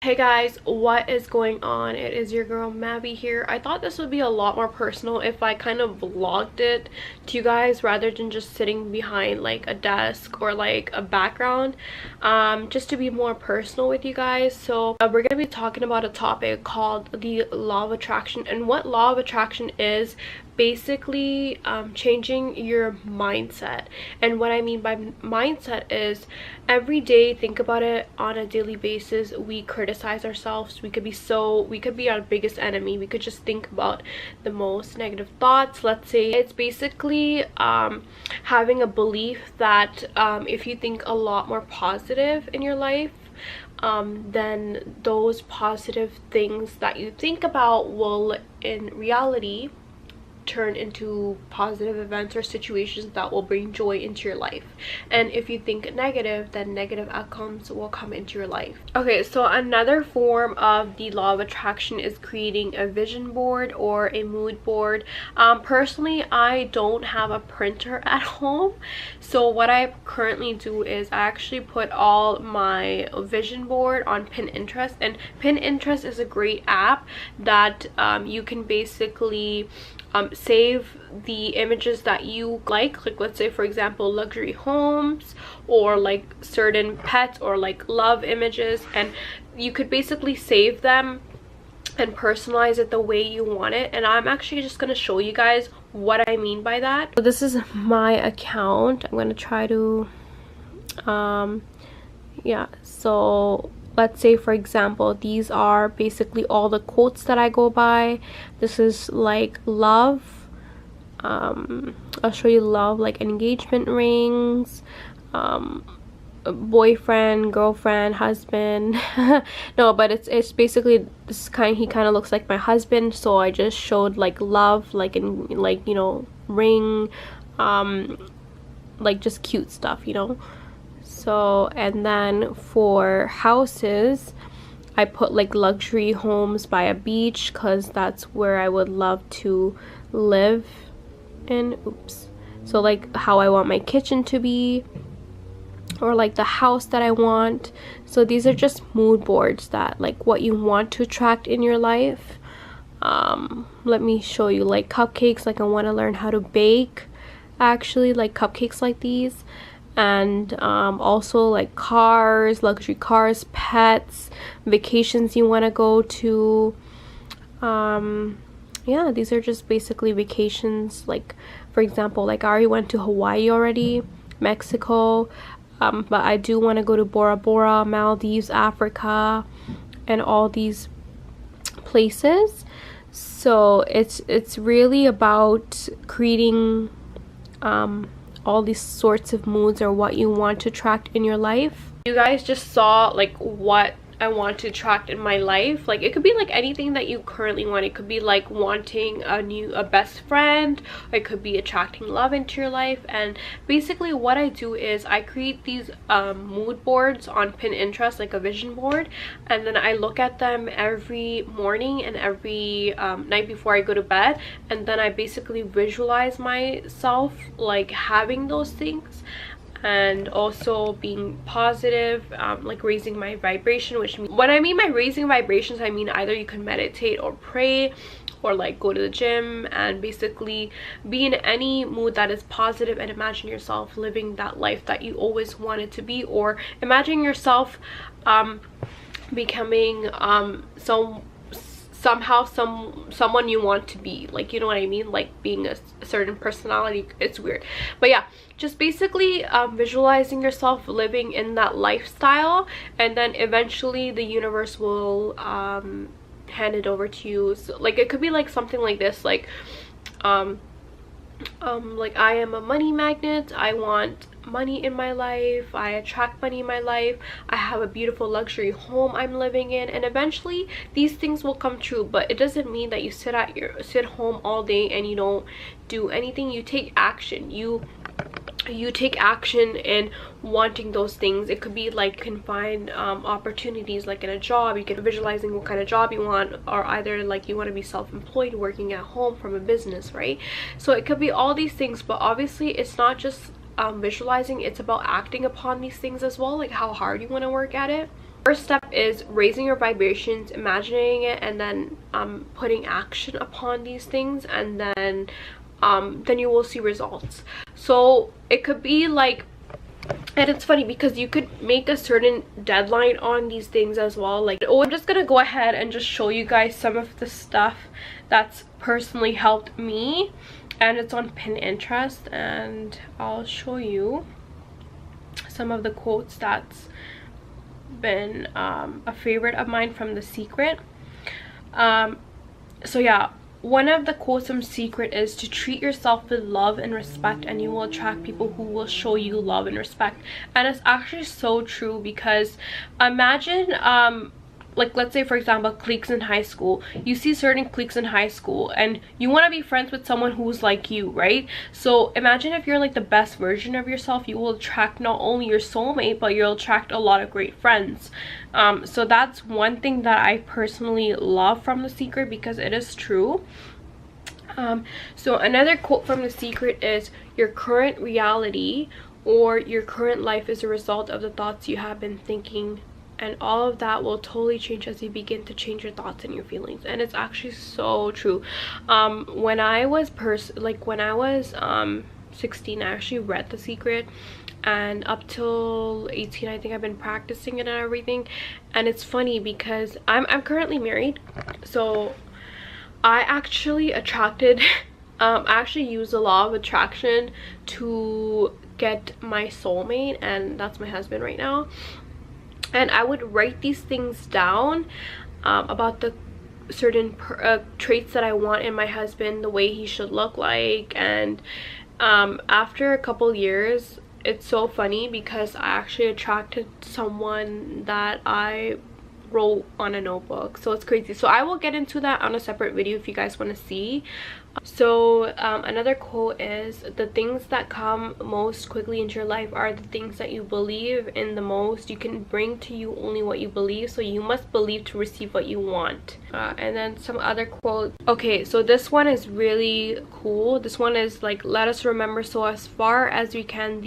Hey guys, what is going on? It is your girl Mavi here. I thought this would be a lot more personal if I kind of vlogged it to you guys rather than just sitting behind like a desk or like a background, just to be more personal with you guys. So we're gonna be talking about a topic called the law of attraction, and what law of attraction is basically changing your mindset. And what I mean by mindset is every day, think about it, on a daily basis we criticize ourselves. We could be our biggest enemy. We could just think about the most negative thoughts. Let's say it's basically having a belief that if you think a lot more positive in your life, then those positive things that you think about will in reality turn into positive events or situations that will bring joy into your life. And if you think negative, then negative outcomes will come into your life. Okay, so another form of the law of attraction is creating a vision board or a mood board. Personally, I don't have a printer at home, so what I currently do is I actually put all my vision board on Pinterest. And Pinterest is a great app that you can basically save the images that you like let's say for example luxury homes or like certain pets or like love images, and you could basically save them and personalize it the way you want it. And I'm actually just going to show you guys what I mean by that. So this is my account. I'm going to try to yeah, so let's say for example these are basically all the quotes that I go by. This is like love, I'll show you love, like engagement rings, boyfriend, girlfriend, husband. No, but it's basically this kind. He kind of looks like my husband, so I just showed like love, like in like, you know, ring, like just cute stuff, you know. So, and then for houses I put like luxury homes by a beach because that's where I would love to live in. Oops. So like how I want my kitchen to be, or like the house that I want. So these are just mood boards that like what you want to attract in your life. Let me show you like cupcakes. Like I want to learn how to bake, actually, like cupcakes like these. And also like cars, luxury cars, pets, vacations you want to go to. Yeah, these are just basically vacations. Like for example, like I already went to Hawaii already, Mexico, but I do want to go to Bora Bora, Maldives, Africa, and all these places. So it's really about creating all these sorts of moods or what you want to attract in your life. You guys just saw like what I want to attract in my life. Like it could be like anything that you currently want. It could be like wanting a best friend, or it could be attracting love into your life. And basically what I do is I create these mood boards on Pinterest, like a vision board, and then I look at them every morning and every night before I go to bed, and then I basically visualize myself like having those things, and also being positive, like raising my vibration. Which when I mean by raising vibrations, I mean either you can meditate or pray or like go to the gym and basically be in any mood that is positive, and imagine yourself living that life that you always wanted to be, or imagine yourself becoming someone you want to be, like, you know what I mean, like being a certain personality. It's weird, but yeah, just basically visualizing yourself living in that lifestyle, and then eventually the universe will hand it over to you. So like it could be like something like this, like like I am a money magnet, I want money in my life, I attract money in my life, I have a beautiful luxury home I'm living in, and eventually these things will come true. But it doesn't mean that you sit home all day and you don't do anything. You take action. You take action in wanting those things. It could be like, you can find opportunities like in a job. You can visualizing what kind of job you want, or either like you want to be self-employed, working at home from a business, right? So it could be all these things, but obviously it's not just visualizing, it's about acting upon these things as well, like how hard you want to work at it. First step is raising your vibrations, imagining it, and then putting action upon these things, and then you will see results. So it could be like, and it's funny because you could make a certain deadline on these things as well. Like, oh, I'm just gonna go ahead and just show you guys some of the stuff that's personally helped me, and it's on Pinterest, and I'll show you some of the quotes that's been a favorite of mine from The Secret. So yeah, one of the quotes from Secret is to treat yourself with love and respect, and you will attract people who will show you love and respect. And it's actually so true, because imagine like, let's say for example, cliques in high school. You see certain cliques in high school and you want to be friends with someone who's like you, right? So imagine if you're like the best version of yourself, you will attract not only your soulmate, but you'll attract a lot of great friends. So that's one thing that I personally love from The Secret, because it is true. So another quote from The Secret is, your current reality or your current life is a result of the thoughts you have been thinking, and all of that will totally change as you begin to change your thoughts and your feelings. And it's actually so true. When I was 16, I actually read The Secret, and up till 18 I think I've been practicing it and everything. And it's funny because I'm currently married, so I actually attracted I actually use the law of attraction to get my soulmate, and that's my husband right now. And I would write these things down about the certain traits that I want in my husband, the way he should look like. And after a couple years, it's so funny because I actually attracted someone that I wrote on a notebook. So it's crazy. So I will get into that on a separate video if you guys want to see. So another quote is, the things that come most quickly into your life are the things that you believe in the most. You can bring to you only what you believe, so you must believe to receive what you want. And then some other quotes. Okay, so this one is really cool. This one is like, let us remember so as far as we can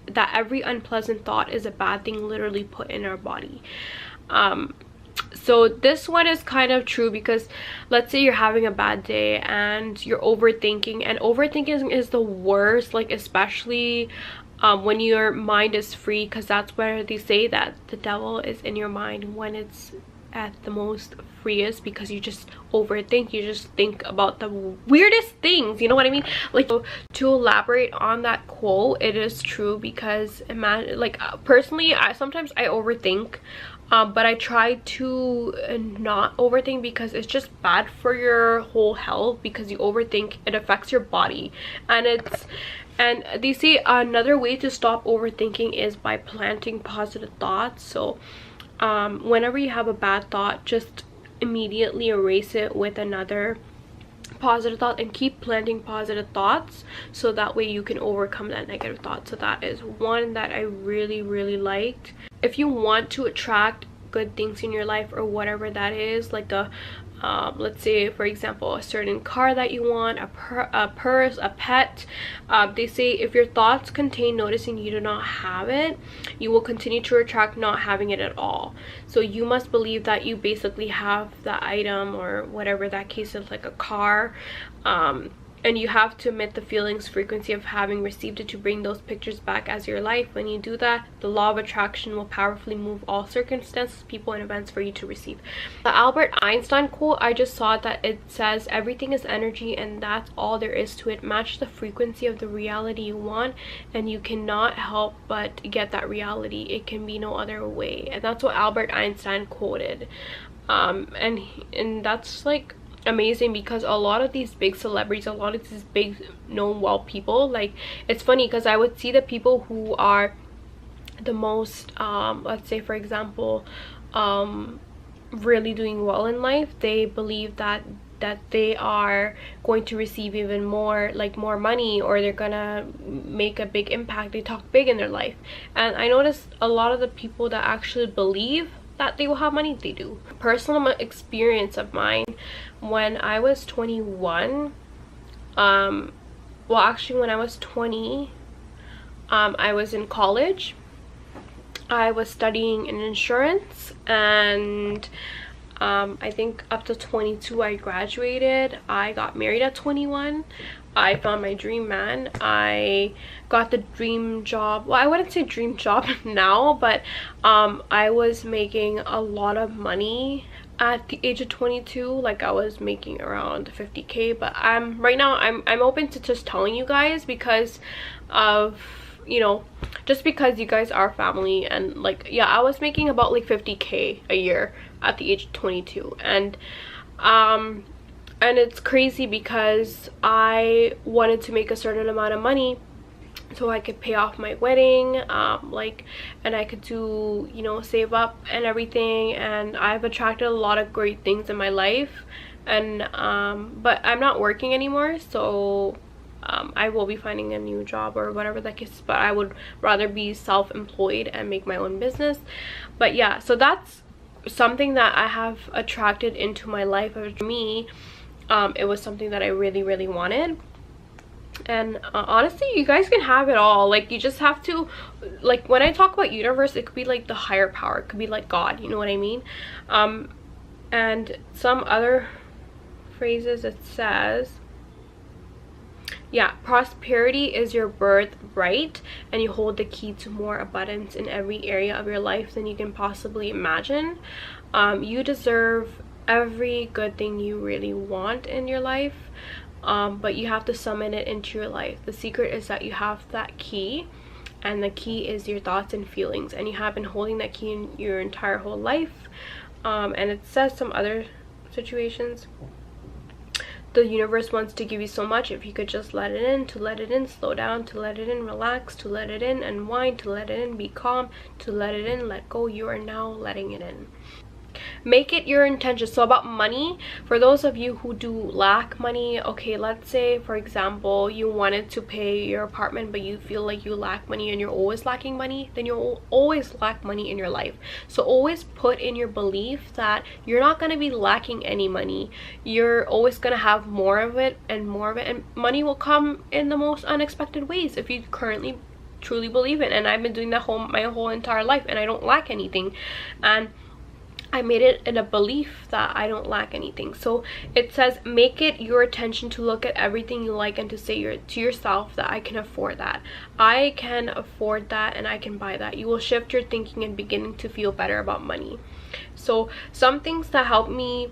that every unpleasant thought is a bad thing literally put in our body. So this one is kind of true, because let's say you're having a bad day and you're overthinking, and overthinking is the worst, like especially when your mind is free, because that's where they say that the devil is in your mind when it's at the most freest, because you just overthink, you just think about the weirdest things, you know what I mean? Like, to elaborate on that quote, it is true, because imagine, like, personally sometimes I overthink, but I try to not overthink, because it's just bad for your whole health. Because you overthink, it affects your body, and they say another way to stop overthinking is by planting positive thoughts. So whenever you have a bad thought, just immediately erase it with another positive thought, and keep planting positive thoughts, so that way you can overcome that negative thought. So that is one that I really liked. If you want to attract good things in your life, or whatever that is, like a let's say for example a certain car that you want, a purse, a pet, they say if your thoughts contain noticing you do not have it, you will continue to attract not having it at all. So you must believe that you basically have the item, or whatever that case is, like a car, and you have to emit the feelings frequency of having received it to bring those pictures back as your life. When you do that, the law of attraction will powerfully move all circumstances, people, and events for you to receive. The Albert Einstein quote, I just saw that it says, everything is energy, and that's all there is to it. Match the frequency of the reality you want, and you cannot help but get that reality. It can be no other way. And that's what Albert Einstein quoted. And that's like amazing, because a lot of these big celebrities, a lot of these big known well people, like, it's funny because I would see the people who are the most let's say for example really doing well in life, they believe that they are going to receive even more, like more money, or they're gonna make a big impact. They talk big in their life, and I noticed a lot of the people that actually believe that they will have money, they do. Personal experience of mine, when I was 21, well actually when I was 20, I was in college. I was studying in insurance, and I think up to 22 I graduated. I got married at 21. I found my dream man. I got the dream job. Well, I wouldn't say dream job now, but I was making a lot of money at the age of 22. Like, I was making around 50K, but right now I'm open to just telling you guys because of, you know, just because you guys are family. And like, yeah, I was making about like 50K a year at the age of 22. And it's crazy because I wanted to make a certain amount of money so I could pay off my wedding, like, and I could do, you know, save up and everything. And I've attracted a lot of great things in my life, and but I'm not working anymore, so I will be finding a new job or whatever that case, but I would rather be self-employed and make my own business. But yeah, so that's something that I have attracted into my life. For me, it was something that I really wanted. And honestly, you guys can have it all. Like, you just have to, like, when I talk about universe, it could be like the higher power, it could be like God, you know what I mean? And some other phrases, it says, yeah, prosperity is your birthright, and you hold the key to more abundance in every area of your life than you can possibly imagine. You deserve every good thing you really want in your life, but you have to summon it into your life. The secret is that you have that key, and the key is your thoughts and feelings, and you have been holding that key in your entire whole life. And it says some other situations, the universe wants to give you so much if you could just let it in. To let it in, slow down. To let it in, relax. To let it in, unwind. To let it in, be calm. To let it in, let go. You are now letting it in. Make it your intention. So about money, for those of you who do lack money, okay, let's say for example you wanted to pay your apartment but you feel like you lack money and you're always lacking money, then you'll always lack money in your life. So always put in your belief that you're not going to be lacking any money. You're always going to have more of it and more of it, and money will come in the most unexpected ways if you currently truly believe it. And I've been doing that my whole entire life, and I don't lack anything, and I made it in a belief that I don't lack anything. So it says, make it your intention to look at everything you like and to say to yourself that I can afford that. I can afford that, and I can buy that. You will shift your thinking and beginning to feel better about money. So some things that help me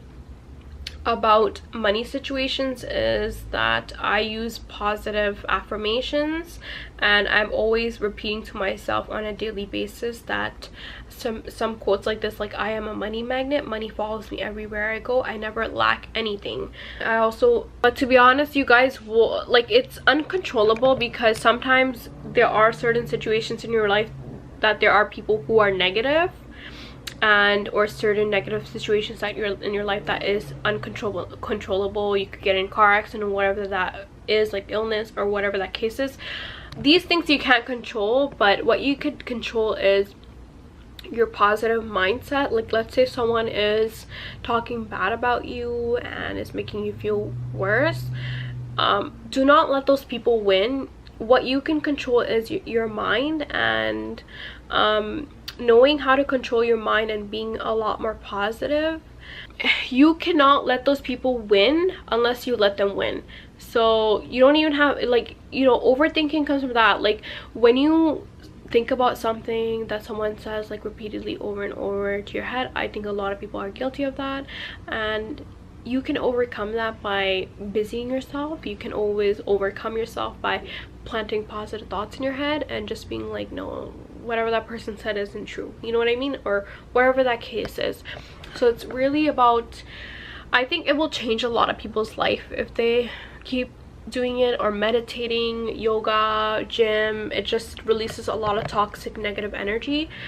about money situations is that I use positive affirmations, and I'm always repeating to myself on a daily basis that some quotes like this, like, I am a money magnet, money follows me everywhere I go, I never lack anything. I also, but to be honest, you guys will, like, it's uncontrollable because sometimes there are certain situations in your life that there are people who are negative, and or certain negative situations that you're in your life that is uncontrollable. You could get in a car accident or whatever that is, like illness or whatever that case is. These things you can't control, but what you could control is your positive mindset. Like, let's say someone is talking bad about you and is making you feel worse. Do not let those people win. What you can control is your mind, and knowing how to control your mind and being a lot more positive. You cannot let those people win unless you let them win. So you don't even have, like, you know, overthinking comes from that. Like, when you think about something that someone says like repeatedly over and over to your head, I think a lot of people are guilty of that, and you can overcome that by busying yourself. You can always overcome yourself by planting positive thoughts in your head and just being like, no, whatever that person said isn't true, you know what I mean, or whatever that case is. So it's really about, I think it will change a lot of people's life if they keep doing it, or meditating, yoga, gym. It just releases a lot of toxic negative energy.